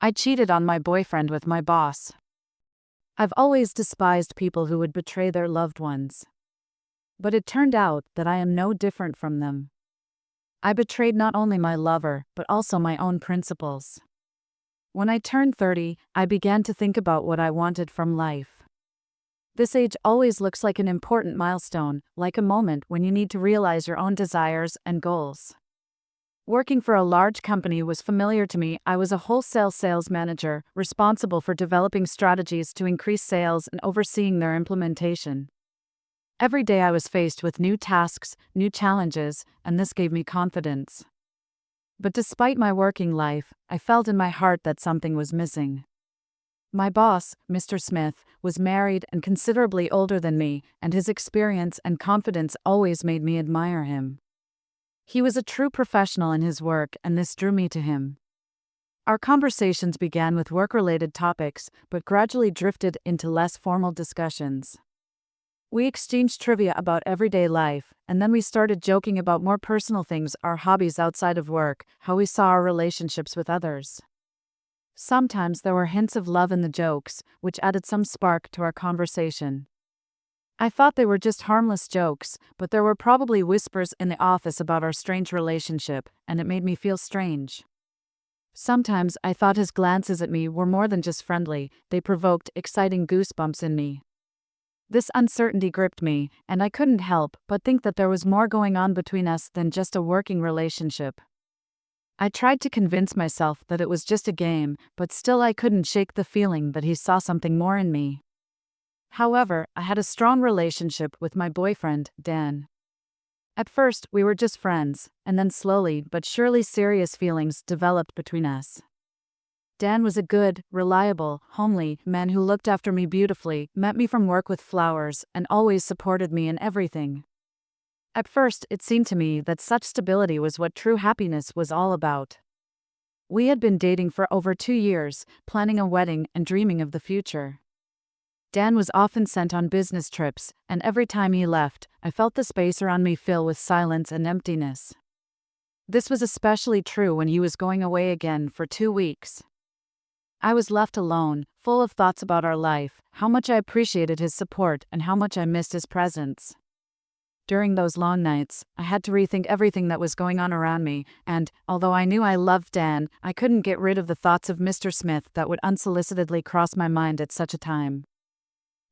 I cheated on my boyfriend with my boss. I've always despised people who would betray their loved ones. But it turned out that I am no different from them. I betrayed not only my lover, but also my own principles. When I turned 30, I began to think about what I wanted from life. This age always looks like an important milestone, like a moment when you need to realize your own desires and goals. Working for a large company was familiar to me. I was a wholesale sales manager, responsible for developing strategies to increase sales and overseeing their implementation. Every day I was faced with new tasks, new challenges, and this gave me confidence. But despite my working life, I felt in my heart that something was missing. My boss, Mr. Smith, was married and considerably older than me, and his experience and confidence always made me admire him. He was a true professional in his work, and this drew me to him. Our conversations began with work-related topics, but gradually drifted into less formal discussions. We exchanged trivia about everyday life, and then we started joking about more personal things, our hobbies outside of work, how we saw our relationships with others. Sometimes there were hints of love in the jokes, which added some spark to our conversation. I thought they were just harmless jokes, but there were probably whispers in the office about our strange relationship, and it made me feel strange. Sometimes I thought his glances at me were more than just friendly, they provoked exciting goosebumps in me. This uncertainty gripped me, and I couldn't help but think that there was more going on between us than just a working relationship. I tried to convince myself that it was just a game, but still I couldn't shake the feeling that he saw something more in me. However, I had a strong relationship with my boyfriend, Dan. At first, we were just friends, and then slowly but surely serious feelings developed between us. Dan was a good, reliable, homely man who looked after me beautifully, met me from work with flowers, and always supported me in everything. At first, it seemed to me that such stability was what true happiness was all about. We had been dating for over 2 years, planning a wedding and dreaming of the future. Dan was often sent on business trips, and every time he left, I felt the space around me fill with silence and emptiness. This was especially true when he was going away again for 2 weeks. I was left alone, full of thoughts about our life, how much I appreciated his support and how much I missed his presence. During those long nights, I had to rethink everything that was going on around me, and, although I knew I loved Dan, I couldn't get rid of the thoughts of Mr. Smith that would unsolicitedly cross my mind at such a time.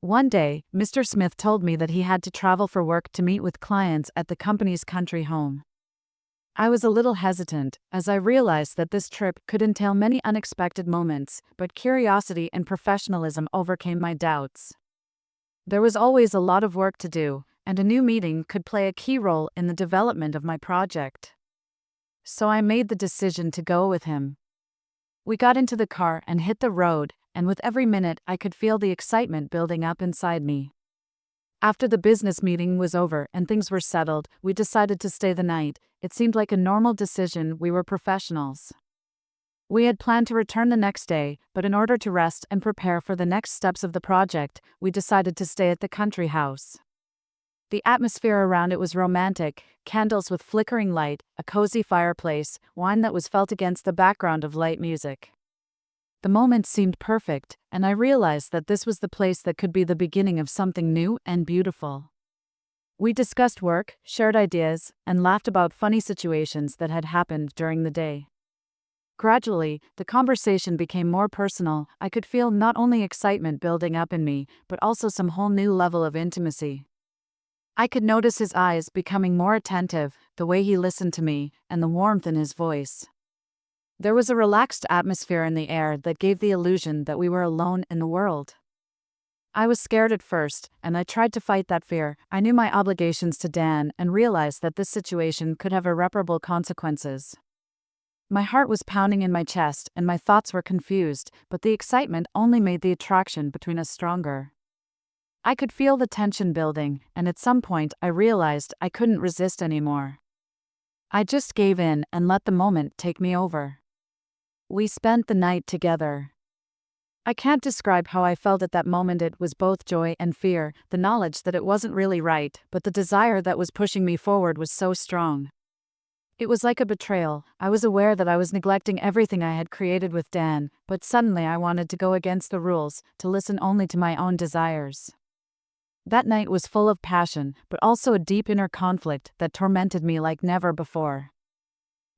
One day, Mr. Smith told me that he had to travel for work to meet with clients at the company's country home. I was a little hesitant, as I realized that this trip could entail many unexpected moments, but curiosity and professionalism overcame my doubts. There was always a lot of work to do, and a new meeting could play a key role in the development of my project. So I made the decision to go with him. We got into the car and hit the road, and with every minute I could feel the excitement building up inside me. After the business meeting was over and things were settled, we decided to stay the night. It seemed like a normal decision, we were professionals. We had planned to return the next day, but in order to rest and prepare for the next steps of the project, we decided to stay at the country house. The atmosphere around it was romantic, candles with flickering light, a cozy fireplace, wine that was felt against the background of light music. The moment seemed perfect, and I realized that this was the place that could be the beginning of something new and beautiful. We discussed work, shared ideas, and laughed about funny situations that had happened during the day. Gradually, the conversation became more personal. I could feel not only excitement building up in me, but also some whole new level of intimacy. I could notice his eyes becoming more attentive, the way he listened to me, and the warmth in his voice. There was a relaxed atmosphere in the air that gave the illusion that we were alone in the world. I was scared at first, and I tried to fight that fear. I knew my obligations to Dan and realized that this situation could have irreparable consequences. My heart was pounding in my chest and my thoughts were confused, but the excitement only made the attraction between us stronger. I could feel the tension building, and at some point I realized I couldn't resist anymore. I just gave in and let the moment take me over. We spent the night together. I can't describe how I felt at that moment. It was both joy and fear, the knowledge that it wasn't really right, but the desire that was pushing me forward was so strong. It was like a betrayal. I was aware that I was neglecting everything I had created with Dan, but suddenly I wanted to go against the rules, to listen only to my own desires. That night was full of passion, but also a deep inner conflict that tormented me like never before.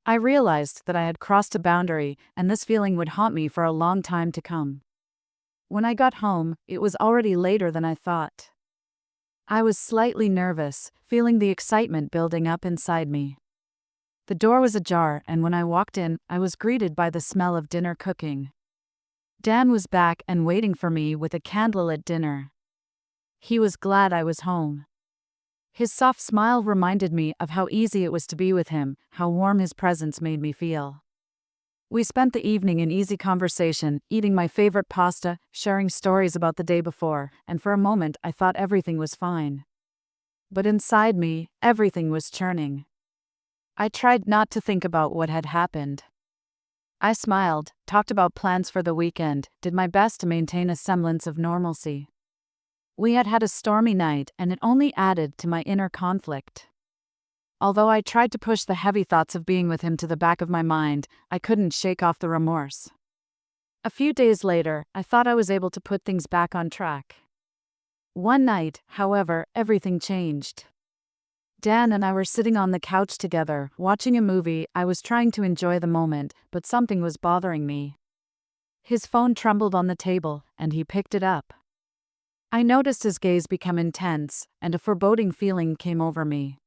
I realized that I had crossed a boundary, and this feeling would haunt me for a long time to come. When I got home, it was already later than I thought. I was slightly nervous, feeling the excitement building up inside me. The door was ajar, and when I walked in, I was greeted by the smell of dinner cooking. Dan was back and waiting for me with a candlelit dinner. He was glad I was home. His soft smile reminded me of how easy it was to be with him, how warm his presence made me feel. We spent the evening in easy conversation, eating my favorite pasta, sharing stories about the day before, and for a moment I thought everything was fine. But inside me, everything was churning. I tried not to think about what had happened. I smiled, talked about plans for the weekend, did my best to maintain a semblance of normalcy. We had had a stormy night, and it only added to my inner conflict. Although I tried to push the heavy thoughts of being with him to the back of my mind, I couldn't shake off the remorse. A few days later, I thought I was able to put things back on track. One night, however, everything changed. Dan and I were sitting on the couch together, watching a movie. I was trying to enjoy the moment, but something was bothering me. His phone trembled on the table, and he picked it up. I noticed his gaze become intense, and a foreboding feeling came over me.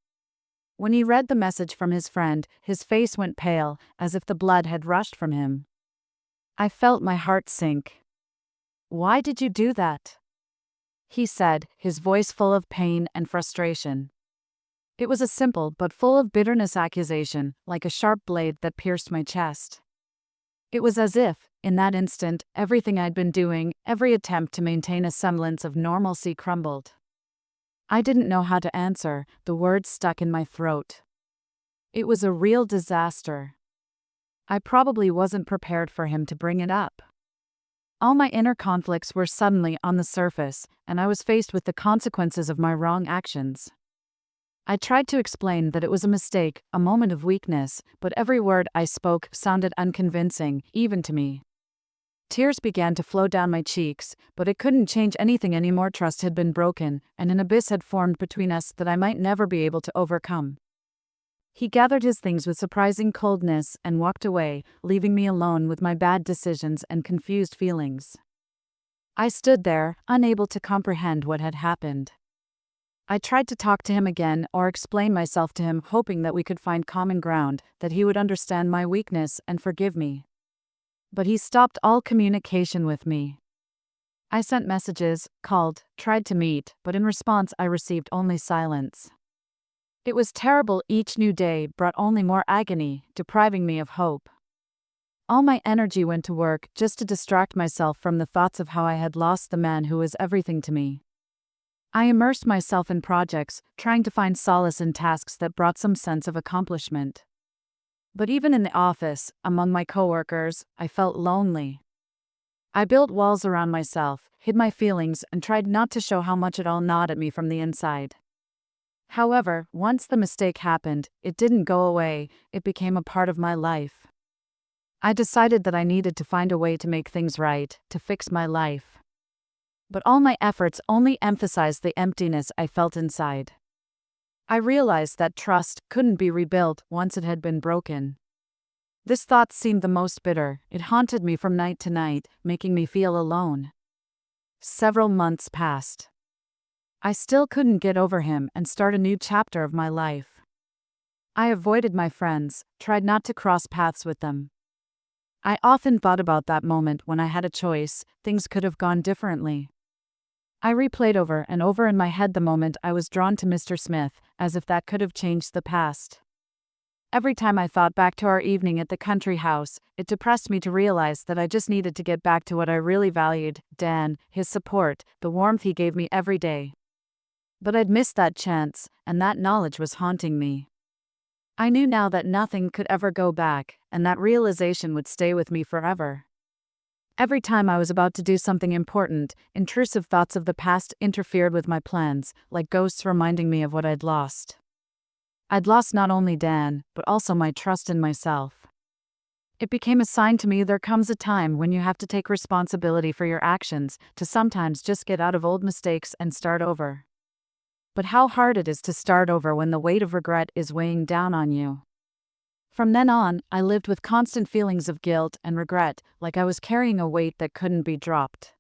When he read the message from his friend, his face went pale, as if the blood had rushed from him. I felt my heart sink. "Why did you do that?" he said, his voice full of pain and frustration. It was a simple but full of bitterness accusation, like a sharp blade that pierced my chest. It was as if, in that instant, everything I'd been doing, every attempt to maintain a semblance of normalcy crumbled. I didn't know how to answer, the words stuck in my throat. It was a real disaster. I probably wasn't prepared for him to bring it up. All my inner conflicts were suddenly on the surface, and I was faced with the consequences of my wrong actions. I tried to explain that it was a mistake, a moment of weakness, but every word I spoke sounded unconvincing, even to me. Tears began to flow down my cheeks, but it couldn't change anything anymore. Trust had been broken, and an abyss had formed between us that I might never be able to overcome. He gathered his things with surprising coldness and walked away, leaving me alone with my bad decisions and confused feelings. I stood there, unable to comprehend what had happened. I tried to talk to him again or explain myself to him, hoping that we could find common ground, that he would understand my weakness and forgive me. But he stopped all communication with me. I sent messages, called, tried to meet, but in response I received only silence. It was terrible. Each new day brought only more agony, depriving me of hope. All my energy went to work just to distract myself from the thoughts of how I had lost the man who was everything to me. I immersed myself in projects, trying to find solace in tasks that brought some sense of accomplishment. But even in the office, among my coworkers, I felt lonely. I built walls around myself, hid my feelings, and tried not to show how much it all gnawed at me from the inside. However, once the mistake happened, it didn't go away, it became a part of my life. I decided that I needed to find a way to make things right, to fix my life. But all my efforts only emphasized the emptiness I felt inside. I realized that trust couldn't be rebuilt once it had been broken. This thought seemed the most bitter. It haunted me from night to night, making me feel alone. Several months passed. I still couldn't get over him and start a new chapter of my life. I avoided my friends, tried not to cross paths with them. I often thought about that moment when I had a choice, things could have gone differently. I replayed over and over in my head the moment I was drawn to Mr. Smith, as if that could have changed the past. Every time I thought back to our evening at the country house, it depressed me to realize that I just needed to get back to what I really valued, Dan, his support, the warmth he gave me every day. But I'd missed that chance, and that knowledge was haunting me. I knew now that nothing could ever go back, and that realization would stay with me forever. Every time I was about to do something important, intrusive thoughts of the past interfered with my plans, like ghosts reminding me of what I'd lost. I'd lost not only Dan, but also my trust in myself. It became a sign to me there comes a time when you have to take responsibility for your actions, to sometimes just get out of old mistakes and start over. But how hard it is to start over when the weight of regret is weighing down on you. From then on, I lived with constant feelings of guilt and regret, like I was carrying a weight that couldn't be dropped.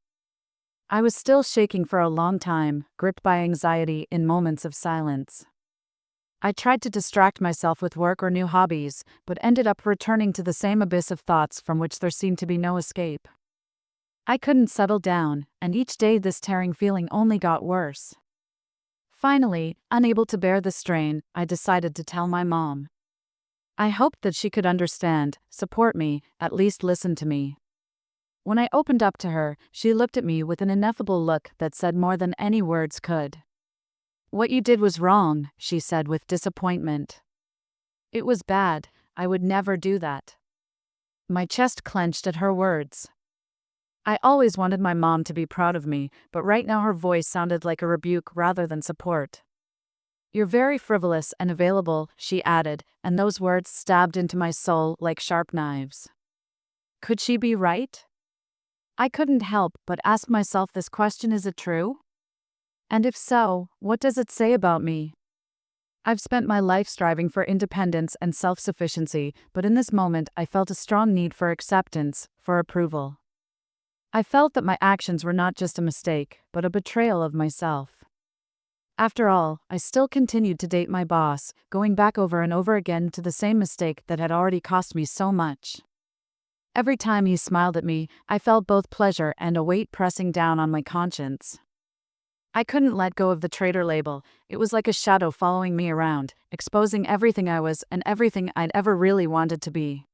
I was still shaking for a long time, gripped by anxiety in moments of silence. I tried to distract myself with work or new hobbies, but ended up returning to the same abyss of thoughts from which there seemed to be no escape. I couldn't settle down, and each day this tearing feeling only got worse. Finally, unable to bear the strain, I decided to tell my mom. I hoped that she could understand, support me, at least listen to me. When I opened up to her, she looked at me with an ineffable look that said more than any words could. "What you did was wrong," she said with disappointment. "It was bad. I would never do that." My chest clenched at her words. I always wanted my mom to be proud of me, but right now her voice sounded like a rebuke rather than support. "You're very frivolous and available," she added, and those words stabbed into my soul like sharp knives. Could she be right? I couldn't help but ask myself this question: is it true? And if so, what does it say about me? I've spent my life striving for independence and self-sufficiency, but in this moment I felt a strong need for acceptance, for approval. I felt that my actions were not just a mistake, but a betrayal of myself. After all, I still continued to date my boss, going back over and over again to the same mistake that had already cost me so much. Every time he smiled at me, I felt both pleasure and a weight pressing down on my conscience. I couldn't let go of the traitor label. It was like a shadow following me around, exposing everything I was and everything I'd ever really wanted to be.